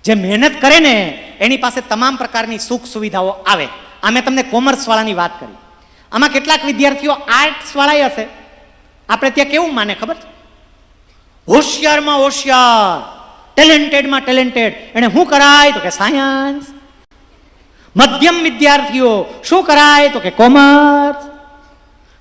જે મહેનત કરે ને એની પાસે તમામ પ્રકારની સુખ સુવિધાઓ આવે. આ મેં તમને કોમર્સ વાળાની વાત કરી. આમાં કેટલાક વિદ્યાર્થીઓ આર્ટ્સ વાળા હશે. આપણે ત્યાં કેવું માને ખબર છે? હોશિયારમાં હોશિયાર, ટેલેન્ટેડમાં ટેલેન્ટેડ, એને શું કરાય તો કે સાયન્સ. મધ્યમ વિદ્યાર્થીઓ શું કરાય તો કે કોમર્સ.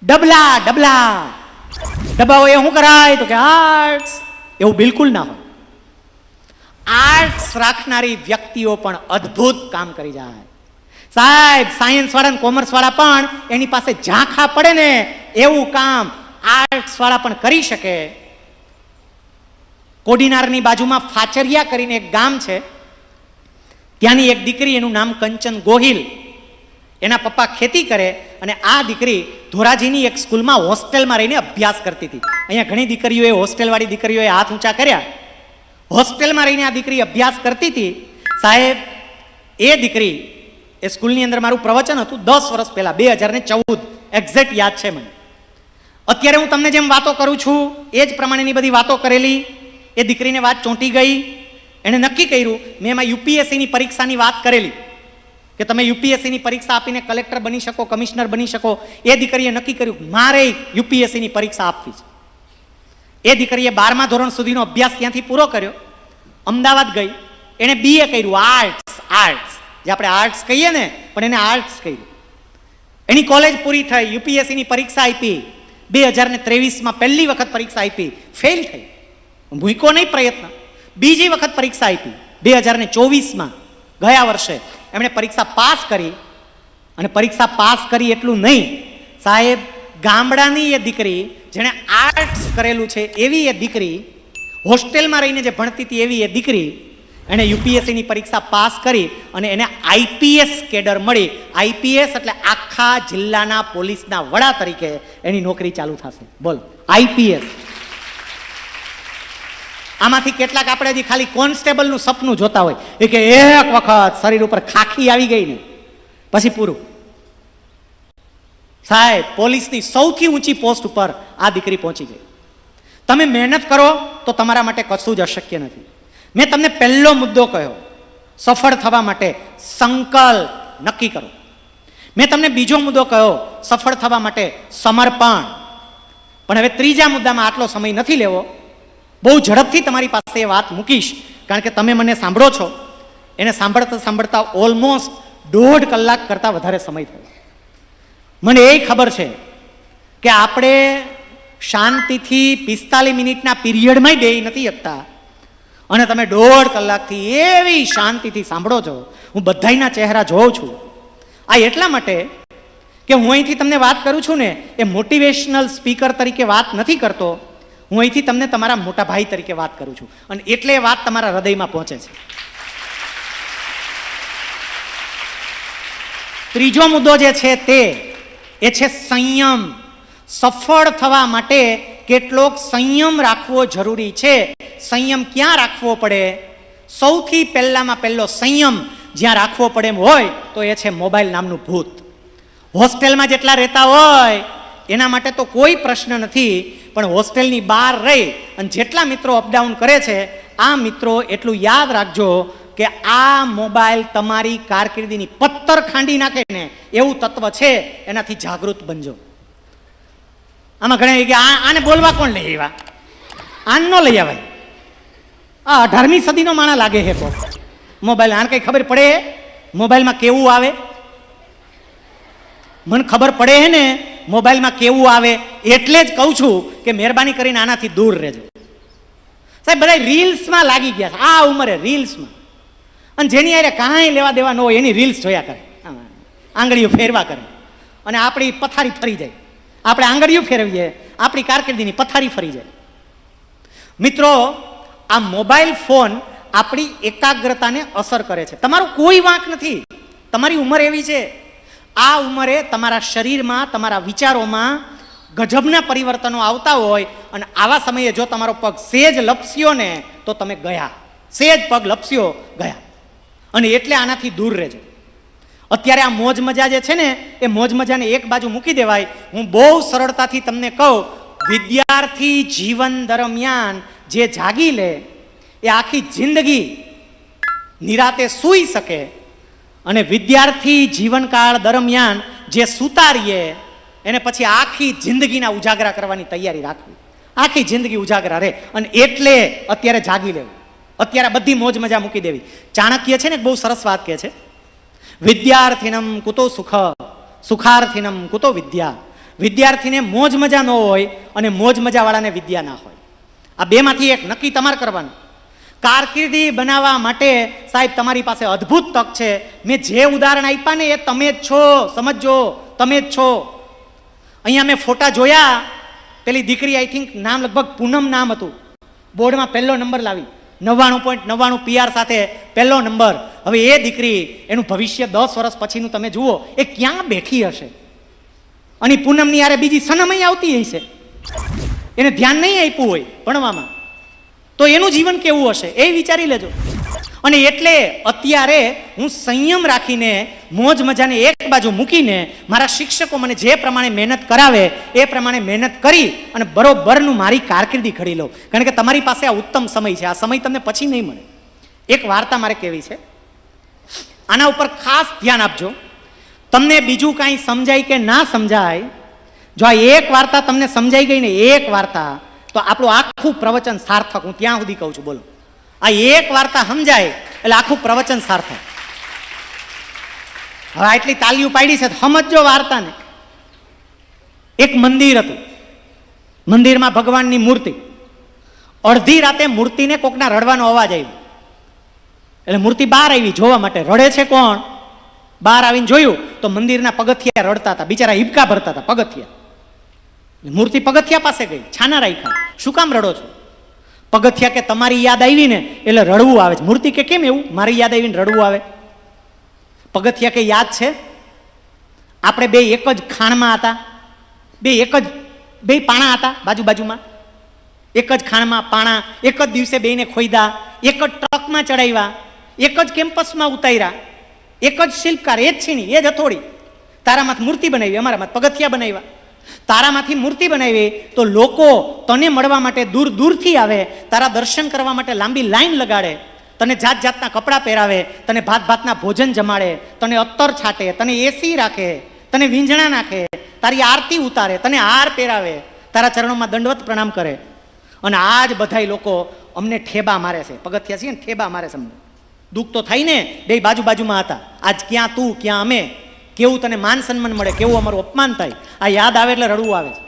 ડબ્બાઓ એ શું કરાય તો કે આર્ટ્સ. એવું બિલકુલ ના હોય. આર્ટ્સ રાખનારી વ્યક્તિઓ પણ અદ્ભુત કામ કરી જાય. સાહેબ, સાયન્સ વાળા ને કોમર્સ વાળા પણ એની પાસે ઝાંખા પડે ને એવું કામ આર્ટ્સ વાળા પણ કરી શકે. કોડીનારની બાજુમાં ફાચરિયા કરીને એક ગામ છે. ત્યાંની એક દીકરી, એનું નામ કંચન ગોહિલ. એના પપ્પા ખેતી કરે અને આ દીકરી ધોરાજીની એક સ્કૂલમાં હોસ્ટેલમાં રહીને અભ્યાસ કરતી હતી. અહીંયા ઘણી દીકરીઓએ, હોસ્ટેલવાળી દીકરીઓએ હાથ ઊંચા કર્યા. હોસ્ટેલમાં રહીને આ દીકરી અભ્યાસ કરતી હતી. સાહેબ, એ દીકરી, એ સ્કૂલની અંદર મારું પ્રવચન હતું 10 વર્ષ પહેલા, 2014, એક્ઝેક્ટ યાદ છે મને. અત્યારે હું તમને જેમ વાતો કરું છું એ જ પ્રમાણેની બધી વાતો કરેલી. એ દીકરીને વાત ચોંટી ગઈ. એણે નક્કી કર્યું, મેં એમાં યુપીએસસીની પરીક્ષાની વાત કરેલી કે તમે યુપીએસસીની પરીક્ષા આપીને કલેક્ટર બની શકો, કમિશનર બની શકો. એ દીકરીએ નક્કી કર્યું મારે યુપીએસસીની પરીક્ષા આપવી છે. એ દીકરીએ 12મા ધોરણ સુધીનો અભ્યાસ ત્યાંથી પૂરો કર્યો. અમદાવાદ ગઈ. એણે બીએ કર્યું, આર્ટ્સ, જે આપણે આર્ટ્સ કહીએ ને, પણ એને આર્ટ્સ કર્યું. એની કોલેજ પૂરી થઈ. યુપીએસસીની પરીક્ષા આપી. 2023માં પહેલી વખત પરીક્ષા આપી, ફેલ થઈ. મૂક્યો નહીં પ્રયત્ન. બીજી વખત પરીક્ષા આપી 2024માં, ગયા વર્ષે એમણે પરીક્ષા પાસ કરી. અને પરીક્ષા પાસ કરી એટલું નહીં સાહેબ, ગામડાની એ દીકરી જેણે આર્ટ્સ કરેલું છે એવી એ દીકરી, હોસ્ટેલમાં રહીને જે ભણતી હતી એવી એ દીકરી, એણે યુપીએસસીની પરીક્ષા પાસ કરી અને એને આઈપીએસ કેડર મળી. આઈપીએસ એટલે આખા જિલ્લાના પોલીસના વડા તરીકે એની નોકરી ચાલુ થશે. બોલો, આઈપીએસ. આમાંથી કેટલાક આપણે હજી ખાલી કોન્સ્ટેબલનું સપનું જોતા હોય એ કે એક વખત શરીર ઉપર ખાખી આવી ગઈ ને પછી પૂરું. સાહેબ, પોલીસની સૌથી ઊંચી પોસ્ટ ઉપર આ દીકરી પહોંચી ગઈ. તમે મહેનત કરો તો તમારા માટે કશું જ અશક્ય નથી. મેં તમને પહેલો મુદ્દો કહ્યો, સફળ થવા માટે સંકલ્પ નક્કી કરો. મેં તમને બીજો મુદ્દો કહ્યો, સફળ થવા માટે સમર્પણ. પણ હવે ત્રીજા મુદ્દામાં આટલો સમય નથી લેવો. બહુ ઝડપથી તમારી પાસે વાત મૂકીશ, કારણ કે તમે મને સાંભળો છો. એને સાંભળતા સાંભળતા ઓલમોસ્ટ 1.5 કલાક કરતાં વધારે સમય થયો. મને એ ખબર છે કે આપણે શાંતિથી 45 મિનિટના પીરિયડમાં બે નથી શકતા, અને તમે 1.5 કલાકથી એવી શાંતિથી સાંભળો છો. હું બધાયના ચહેરા જોઉં છું. આ એટલા માટે કે હું અહીંથી તમને વાત કરું છું ને એ મોટિવેશનલ સ્પીકર તરીકે વાત નથી કરતો. હું અહીંથી તમને તમારા મોટા ભાઈ તરીકે વાત કરું છું, અને એટલે એ વાત તમારા હૃદયમાં પહોંચે છે. ત્રીજો મુદ્દો જે છે એ છે સંયમ. સફળ થવા માટે કેટલોક સંયમ રાખવો જરૂરી છે. સંયમ ક્યાં રાખવો પડે? સૌથી પહેલામાં પહેલો સંયમ જ્યાં રાખવો પડે એમ હોય તો એ છે મોબાઈલ નામનું ભૂત. હોસ્ટેલમાં જેટલા રહેતા હોય એના માટે તો કોઈ પ્રશ્ન નથી, પણ હોસ્ટેલની બહાર રહી અને જેટલા મિત્રો અપડાઉન કરે છે, આ મિત્રો એટલું યાદ રાખજો કે આ મોબાઈલ તમારી કારકિર્દીની પત્તર ખાંડી નાખે ને એવું તત્વ છે. એનાથી જાગૃત બનજો. આમાં ઘણા કે આને બોલવા કોણ લઈ આવ્યા? આન ન લઈ આવાય. આ 18મી સદીનો માણસ લાગે છે. મોબાઈલ આને કઈ ખબર પડે? મોબાઈલમાં કેવું આવે? મને ખબર પડે હે ને મોબાઈલમાં કેવું આવે, એટલે જ કહું છું કે મહેરબાની કરીને આનાથી દૂર રહેજો. સાહેબ, બધા રીલ્સમાં લાગી ગયા છે આ ઉંમરે, રીલ્સમાં. અને જેની આરે કાંઈ લેવા દેવા ન હોય એની રીલ્સ જોયા કરે, આંગળીઓ ફેરવા કરે, અને આપણી પથારી ફરી જાય. આપણે આંગળીઓ ફેરવીએ, આપણી કારકિર્દીની પથારી ફરી જાય. મિત્રો, આ મોબાઈલ ફોન આપણી એકાગ્રતાને અસર કરે છે. તમારો કોઈ વાંક નથી. તમારી ઉંમર એવી છે. આ ઉંમરે તમારા શરીરમાં, તમારા વિચારોમાં ગજબના પરિવર્તનો આવતા હોય, અને આવા સમયે જો તમારો પગ સેજ લપસ્યો ને તો તમે ગયા. સેજ પગ લપસ્યો, ગયા. અને એટલે આનાથી દૂર રહેજો. અત્યારે આ મોજ મજા જે છે ને એ મોજ મજાને એક બાજુ મૂકી દેવાય. હું બહુ સરળતાથી તમને કહું, વિદ્યાર્થી જીવન દરમિયાન જે જાગી લે એ આખી જિંદગી નિરાતે સૂઈ શકે અને વિદ્યાર્થી જીવનકાળ દરમિયાન જે સુતારીએ એને પછી આખી જિંદગીના ઉજાગરા કરવાની તૈયારી રાખવી, આખી જિંદગી ઉજાગરા રહે. અને એટલે અત્યારે જાગી લેવું, અત્યારે બધી મોજ મજા મૂકી દેવી. ચાણક્ય છે ને બહુ સરસ વાત કહે છે, વિદ્યાર્થીનમ કુતો સુખ, સુખાર્થીનમ કુતો વિદ્યા. વિદ્યાર્થીને મોજ મજા ન હોય અને મોજ મજા વાળાને વિદ્યા ના હોય. આ બેમાંથી એક નક્કી તમારે કરવાનું. કારકિર્દી બનાવવા માટે સાહેબ તમારી પાસે અદ્ભુત તક છે. મેં જે ઉદાહરણ આપ્યા ને એ તમે જ છો, સમજો, તમે જ છો. અહીંયા મેં ફોટા જોયા, પેલી દીકરી આઈ થિંક નામ લગભગ પૂનમ નામ હતું, બોર્ડમાં પહેલો નંબર લાવી, 99.99 PR સાથે પહેલો નંબર. હવે એ દીકરી એનું ભવિષ્ય 10 વર્ષ પછીનું તમે જુઓ, એ ક્યાં બેઠી હશે? અને પૂનમની યારે બીજી સનમય આવતી હશે, એને ધ્યાન નહીં આપ્યું હોય ભણવામાં, તો એનું જીવન કેવું હશે એ વિચારી લેજો. અને એટલે અત્યારે હું સંયમ રાખીને મોજ મજાને એક બાજુ મૂકીને મારા શિક્ષકો મને જે પ્રમાણે મહેનત કરાવે એ પ્રમાણે મહેનત કરી અને બરોબરનું મારી કારકિર્દી ઘડી લઉં. કારણ કે તમારી પાસે આ ઉત્તમ સમય છે, આ સમય તમને પછી નહીં મળે. એક વાર્તા મારે કહેવી છે, આના ઉપર ખાસ ધ્યાન આપજો. તમને બીજું કાંઈ સમજાય કે ના સમજાય, જો આ એક વાર્તા તમને સમજાઈ ગઈ ને, એક વાર્તા, તો આપણું આખું પ્રવચન સાર્થક. હું ત્યાં સુધી કહું છું, બોલો. આ એક વાર્તા સમજાય એટલે આખું પ્રવચન સાર્થક. હવે આટલી તાલીઓ પાડી છે, સમજો વાર્તાને. એક મંદિર હતું, મંદિરમાં ભગવાનની મૂર્તિ. અડધી રાતે મૂર્તિને કોકના રડવાનો અવાજ આવ્યો, એટલે મૂર્તિ બહાર આવી જોવા માટે. રડે છે કોણ? બહાર આવીને જોયું તો મંદિરના પગથિયા રડતા હતા, બિચારા હિબકા ભરતા હતા પગથિયા. મૂર્તિ પગથિયા પાસે ગઈ, છાના રાખ્યા, શું કામ રડો છો? પગથિયા કે તમારી યાદ આવી ને એટલે રડવું આવે છે. મૂર્તિ કે કેમ એવું, મારી યાદ આવીને રડવું આવે? પગથિયા કે યાદ છે, આપણે બે એક જ ખાણમાં હતા, બે પાણા હતા બાજુ બાજુમાં, એક જ ખાણમાં પાણા, એક જ દિવસે બેને ખોઈદા, એક જ ટ્રકમાં ચડાવ્યા, એક જ કેમ્પસમાં ઉતાર્યા, એક જ શિલ્પકાર, એ જ છીણી, એ જ હથોડી. તારામાંથી મૂર્તિ બનાવી, અમારામાં પગથિયા બનાવ્યા. તારામાંથી મૂર્તિ બનાવી તો લોકો તને મળવા માટે દૂર દૂરથી આવે, તારા દર્શન કરવા માટે લાંબી લાઈન લગાડે, તને જાત જાતના કપડાં પહેરાવે, તને ભાત ભાતના ભોજન જમાડે, તને અત્તર છાંટે, તને એસી રાખે, તને વીંઝણા નાખે, તારી આરતી ઉતારે, તને હાર પહેરાવે, તારા ચરણોમાં દંડવત પ્રણામ કરે. અને આજ બધાય લોકો અમને ઠેબા મારે છે, પગથિયા છે ને ઠેબા મારે છે અમને. દુઃખ તો થાય ને, બે બાજુ બાજુમાં હતા, આજ ક્યાં તું ક્યાં અમે, કેવું તને માન સન્માન મળે, કેવું અમારું અપમાન થાય. આ યાદ આવે એટલે રડવું આવે છે.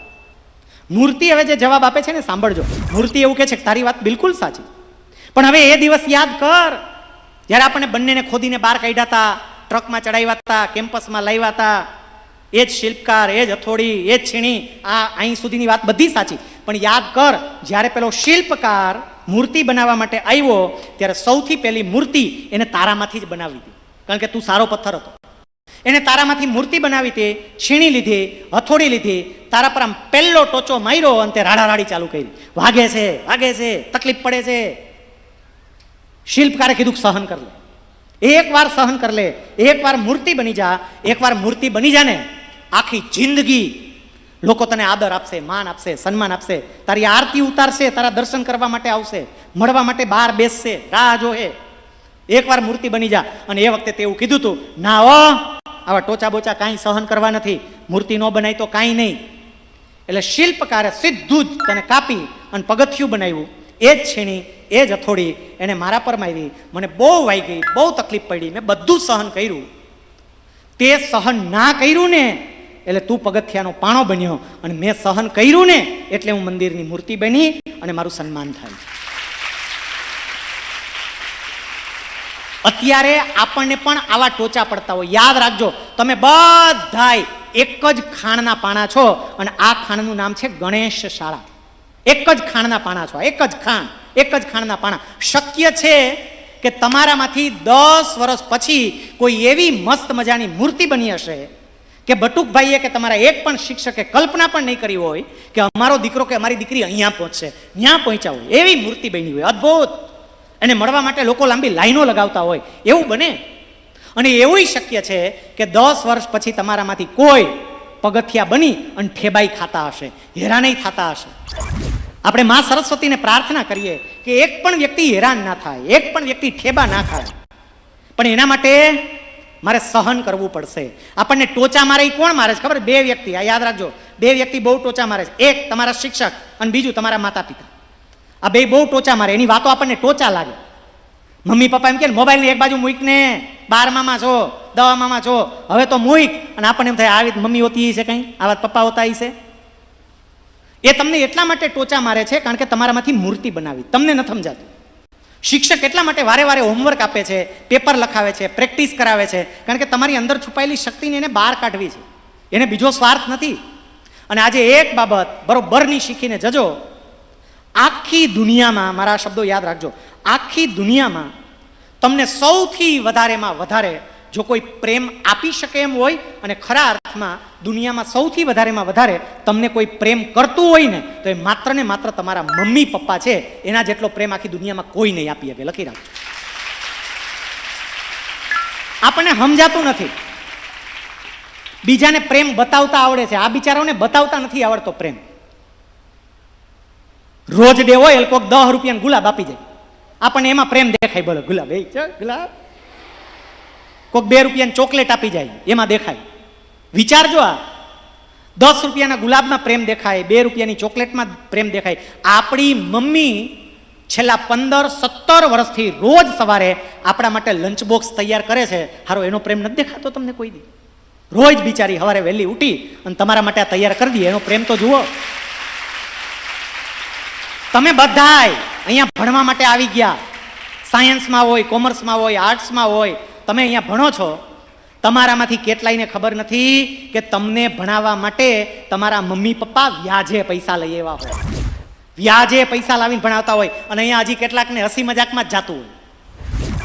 મૂર્તિ હવે જે જવાબ આપે છે ને સાંભળજો. મૂર્તિ એવું કહે છે કે તારી વાત બિલકુલ સાચી, પણ હવે એ દિવસ યાદ કર જ્યારે આપણે બંનેને ખોદીને બહાર કાઢ્યા હતા, ટ્રકમાં ચડાવ્યા હતા, કેમ્પસમાં લાવ્યા હતા. એ જ શિલ્પકાર, એ જ હથોડી, એ જ છીણી, આ અહીં સુધીની વાત બધી સાચી. પણ યાદ કર, જ્યારે પેલો શિલ્પકાર મૂર્તિ બનાવવા માટે આવ્યો ત્યારે સૌથી પહેલી મૂર્તિ એને તારામાંથી જ બનાવી હતી, કારણ કે તું સારો પથ્થર હતો. એને તારામાંથી મૂર્તિ બનાવી હતી, છીણી લીધી, હથોડી લીધી, તારા પર આમ પહેલો ટોચો માર્યો અને તે રાડારાડી ચાલુ કરી. વાગે છે, વાગે છે, તકલીફ પડે છે. શિલ્પકારે કીધું સહન કર લે, એકવાર સહન કર લે, એકવાર મૂર્તિ બની જા. એકવાર મૂર્તિ બની જા ને, આખી જિંદગી લોકો તને આદર આપશે, માન આપશે, સન્માન આપશે, તારી આરતી ઉતારશે, તારા દર્શન કરવા માટે આવશે, મળવા માટે બહાર બેસશે, રાહ જોહે. એકવાર મૂર્તિ બની જા. અને એ વખતે તેવું કીધું તું, ના હો, આવા ટોચા બોચા કાંઈ સહન કરવા નથી, મૂર્તિ ન બનાય તો કાંઈ નહીં. એટલે શિલ્પકારે સીધું જ તેને કાપી અને પગથિયું બનાવ્યું. એ જ છીણી, એ જ હથોડી એને મારા પર મારી. મને બહુ વાઈ ગઈ, બહુ તકલીફ પડી, મેં બધું સહન કર્યું. તે સહન ના કર્યું ને એટલે તું પગથિયાનો પાણો બન્યો, અને મેં સહન કર્યું ને એટલે હું મંદિરની મૂર્તિ બની અને મારું સન્માન થાય. અત્યારે આપણને પણ આવા ટોચા પડતા હોય. યાદ રાખજો, તમે બધાય એક જ ખાણના પાણા છો, અને આ ખાણનું નામ છે ગણેશ શાળા. એક જ ખાણના પાણા છો, એક જ ખાણ, એક જ ખાણના પાણા. શક્ય છે કે તમારામાંથી 10 વર્ષ પછી કોઈ એવી મસ્ત મજાની મૂર્તિ બની હશે કે બટુકભાઈએ કે તમારા એક પણ શિક્ષકે કલ્પના પણ નહીં કરી હોય કે અમારો દીકરો કે અમારી દીકરી અહીંયા પહોંચશે, ત્યાં પહોંચ્યા હોય. એવી મૂર્તિ બની હોય, અદ્ભુત. એને મળવા માટે લોકો લાંબી લાઈનો લગાવતા હોય, એવું બને. અને એવું શક્ય છે કે 10 વર્ષ પછી તમારામાંથી કોઈ પગથિયા બની અને ઠેબાઈ ખાતા હશે, હેરાનઈ થતા હશે. આપણે માં સરસ્વતીને પ્રાર્થના કરીએ કે એક પણ વ્યક્તિ હેરાન ના થાય, એક પણ વ્યક્તિ ઠેબા ના ખાય. પણ એના માટે મારે સહન કરવું પડશે. આપણને ટોચા મારે એ કોણ મારે છે ખબર? બે વ્યક્તિ. આ યાદ રાખજો, બે વ્યક્તિ બહુ ટોચા મારે છે. એક તમારા શિક્ષક અને બીજું તમારા માતા પિતા. આ બે બહુ ટોચા મારે, એની વાતો આપણને ટોચા લાગે. મમ્મી પપ્પા એમ કે મોબાઈલની એક બાજુ મૂકને, 12મામાં છો, 10મામાં છો, હવે તો મૂક. અને આપણને એમ થાય આવી મમ્મી હોતી છે કંઈ, આવા પપ્પા હોતા છે. એ તમને એટલા માટે ટોચા મારે છે કારણ કે તમારામાંથી મૂર્તિ બનાવી, તમને નથી સમજાતું. શિક્ષક એટલા માટે વારે વારે હોમવર્ક આપે છે, પેપર લખાવે છે, પ્રેક્ટિસ કરાવે છે, કારણ કે તમારી અંદર છુપાયેલી શક્તિને એને બહાર કાઢવી છે. એને બીજો સ્વાર્થ નથી. અને આજે એક બાબત બરોબરની શીખીને જજો. આખી દુનિયામાં, મારા શબ્દો યાદ રાખજો, આખી દુનિયામાં તમને સૌથી વધારેમાં વધારે જો કોઈ પ્રેમ આપી શકે એમ હોય અને ખરા અર્થમાં દુનિયામાં સૌથી વધારેમાં વધારે તમને કોઈ પ્રેમ કરતું હોય ને તો એ માત્ર ને માત્ર તમારા મમ્મી પપ્પા છે. એના જેટલો પ્રેમ આખી દુનિયામાં કોઈ નહીં આપી શકે. લખી રાખજો. આપણને સમજાતું નથી. બીજાને પ્રેમ બતાવતા આવડે છે, આ બિચારાઓને બતાવતા નથી આવડતો પ્રેમ. રોજ ડે હોય એ કોઈક 10 રૂપિયાનો ગુલાબ આપી જાય, આપણને એમાં પ્રેમ દેખાય. બોલો ગુલાબ, એ ગુલાબ. કોઈક 2 રૂપિયાની ચોકલેટ આપી જાય, એમાં દેખાય. વિચારજો, આ 10 રૂપિયાના ગુલાબમાં પ્રેમ દેખાય, 2 રૂપિયાની ચોકલેટમાં પ્રેમ દેખાય. આપણી મમ્મી છેલ્લા 15-17 વર્ષથી રોજ સવારે આપણા માટે લંચ બોક્સ તૈયાર કરે છે. હારો એનો પ્રેમ નથી દેખાતો તમને કોઈ દી? રોજ બિચારી સવારે વહેલી ઉઠી અને તમારા માટે આ તૈયાર કરી દે. એનો પ્રેમ તો જુઓ. તમે બધાય અહીંયા ભણવા માટે આવી ગયા. સાયન્સમાં હોય, કોમર્સમાં હોય, આર્ટ્સમાં હોય, તમે અહીંયા ભણો છો. તમારામાંથી કેટલાયને ખબર નથી કે તમને ભણાવવા માટે તમારા મમ્મી પપ્પા વ્યાજે પૈસા લઈ આવ્યા હોય, વ્યાજે પૈસા લાવીને ભણાવતા હોય. અને અહીંયા હજી કેટલાકને હસી મજાકમાં જ જાતું હોય.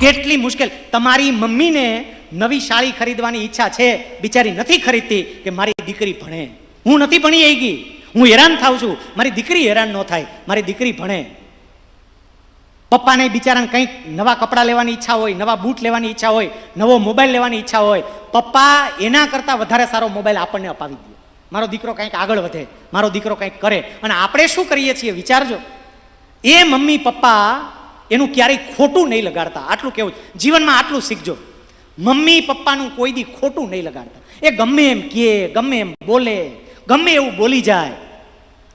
કેટલી મુશ્કેલ. તમારી મમ્મીને નવી સાડી ખરીદવાની ઈચ્છા છે, બિચારી નથી ખરીદતી કે મારી દીકરી ભણે. હું નથી ભણી આવી ગઈ, હું હેરાન થાઉં છું, મારી દીકરી હેરાન ન થાય, મારી દીકરી ભણે. પપ્પાને બિચારાને કંઈક નવા કપડાં લેવાની ઈચ્છા હોય, નવા બૂટ લેવાની ઈચ્છા હોય, નવો મોબાઈલ લેવાની ઈચ્છા હોય, પપ્પા એના કરતાં વધારે સારો મોબાઈલ આપણને અપાવી દે. મારો દીકરો કંઈક આગળ વધે, મારો દીકરો કંઈક કરે. અને આપણે શું કરીએ છીએ વિચારજો. એ મમ્મી પપ્પા એનું ક્યારેય ખોટું નહીં લગાડતા. આટલું કેવું જીવનમાં, આટલું શીખજો. મમ્મી પપ્પાનું કોઈ દી ખોટું નહીં લગાડતા. એ ગમે એમ કહે, ગમે એમ બોલે, ગમે એવું બોલી જાય,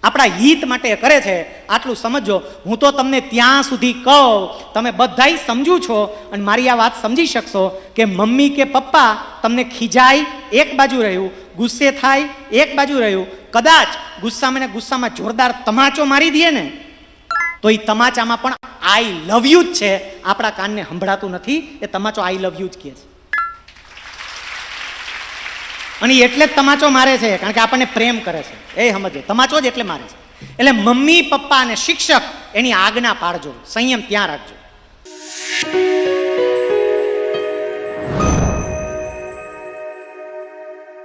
આપણા હિત માટે કરે છે. આટલું સમજો. હું તો તમને ત્યાં સુધી કહું, તમે બધાય સમજુ છો અને મારી આ વાત સમજી શકશો કે મમ્મી કે પપ્પા તમને ખીજાય એક બાજુ રહ્યું, ગુસ્સે થાય એક બાજુ રહ્યું, કદાચ ગુસ્સામાં ને ગુસ્સામાં જોરદાર તમાચો મારી દે ને તો એ તમાચામાં પણ આઈ લવ યુ જ છે. આપણા કાનને સંભળાતું નથી. એ તમાચો આઈ લવ યુ જ કહે છે. અને એટલે જ તમાચો મારે છે કારણ કે આપણને પ્રેમ કરે છે. એ સમજે, તમાચો જ એટલે મારે છે. એટલે મમ્મી પપ્પા અને શિક્ષક એની આજ્ઞા પાડજો, સંયમ ત્યાં રાખજો.